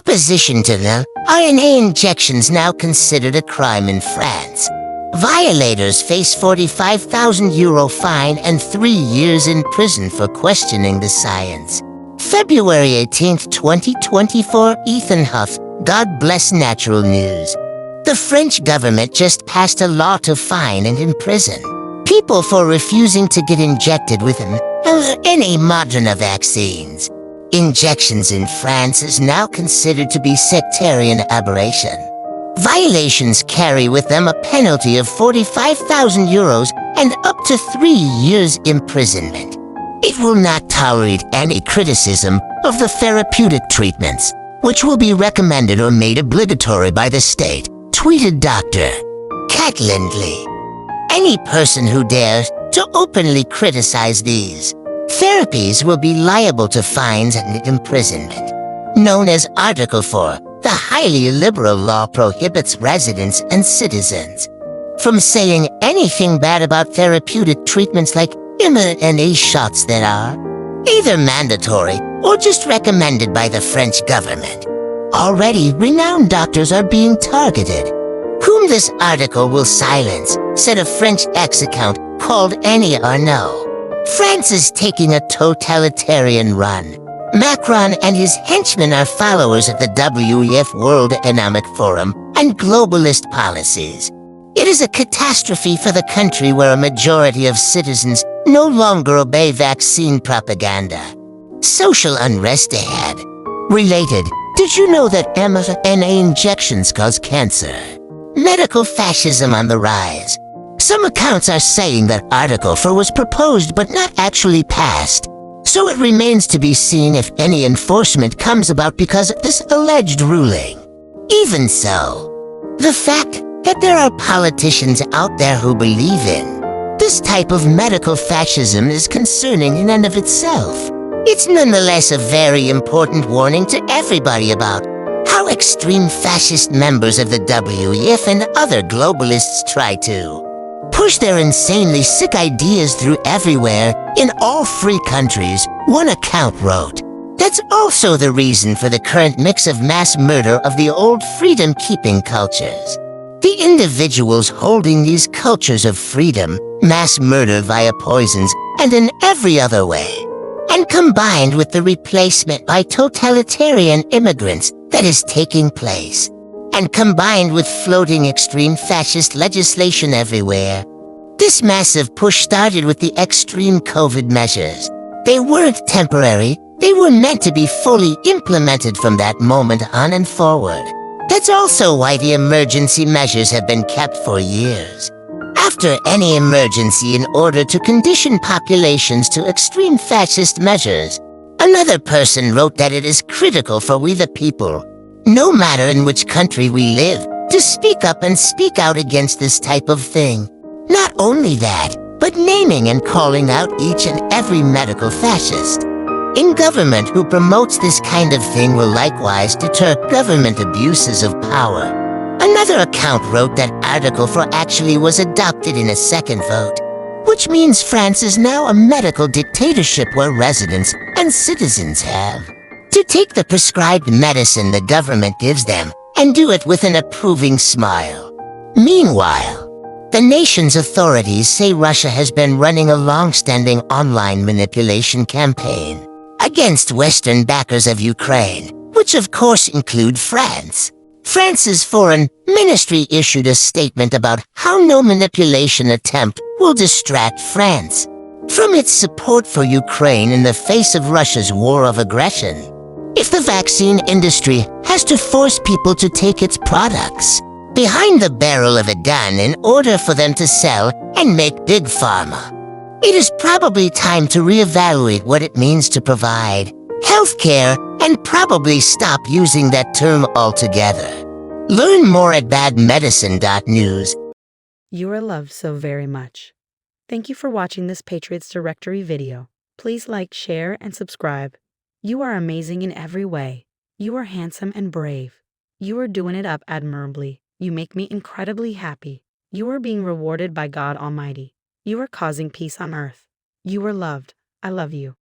opposition to the RNA injections now considered a crime in France. Violators face €45,000 fine and 3 years in prison for questioning the science. February 18, 2024, Ethan Huff, God bless natural news. The French government just passed a law to fine and imprison people for refusing to get injected with any Moderna vaccines. Injections in France is now considered to be sectarian aberration. Violations carry with them a penalty of €45,000 and up to 3 years imprisonment. It will not tolerate any criticism of the therapeutic treatments, which will be recommended or made obligatory by the state, tweeted Dr. Kat Lindley. Any person who dares to openly criticize these therapies will be liable to fines and imprisonment. Known as Article 4, the highly liberal law prohibits residents and citizens from saying anything bad about therapeutic treatments like mRNA shots that are either mandatory or just recommended by the French government. Already, renowned doctors are being targeted, whom this article will silence, said a French X account called Any or No. France is taking a totalitarian run. Macron and his henchmen are followers of the WEF World Economic Forum and globalist policies. It is a catastrophe for the country where a majority of citizens no longer obey vaccine propaganda. Social unrest ahead. Related, did you know that mRNA injections cause cancer? Medical fascism on the rise. Some accounts are saying that Article 4 was proposed but not actually passed, so it remains to be seen if any enforcement comes about because of this alleged ruling. Even so, the fact that there are politicians out there who believe in this type of medical fascism is concerning in and of itself. It's nonetheless a very important warning to everybody about how extreme fascist members of the WEF and other globalists try to push their insanely sick ideas through everywhere in all free countries, one account wrote. That's also the reason for the current mix of mass murder of the old freedom-keeping cultures. The individuals holding these cultures of freedom, mass murder via poisons, and in every other way, and combined with the replacement by totalitarian immigrants that is taking place, and combined with floating extreme fascist legislation everywhere. This massive push started with the extreme COVID measures. They weren't temporary, they were meant to be fully implemented from that moment on and forward. That's also why the emergency measures have been kept for years. After any emergency in order to condition populations to extreme fascist measures, another person wrote that it is critical for we the people, no matter in which country we live, to speak up and speak out against this type of thing. Not only that, but naming and calling out each and every medical fascist in government who promotes this kind of thing will likewise deter government abuses of power. Another account wrote that Article 4 actually was adopted in a second vote, which means France is now a medical dictatorship where residents and citizens have to take the prescribed medicine the government gives them and do it with an approving smile. Meanwhile, the nation's authorities say Russia has been running a long-standing online manipulation campaign against Western backers of Ukraine, which of course include France. France's foreign ministry issued a statement about how no manipulation attempt will distract France from its support for Ukraine in the face of Russia's war of aggression. If the vaccine industry has to force people to take its products behind the barrel of a gun in order for them to sell and make big pharma, it is probably time to reevaluate what it means to provide healthcare and probably stop using that term altogether. Learn more at badmedicine.news. You are loved so very much. Thank you for watching this Patriots Directory video. Please like, share, and subscribe. You are amazing in every way. You are handsome and brave. You are doing it up admirably. You make me incredibly happy. You are being rewarded by God Almighty. You are causing peace on earth. You are loved. I love you.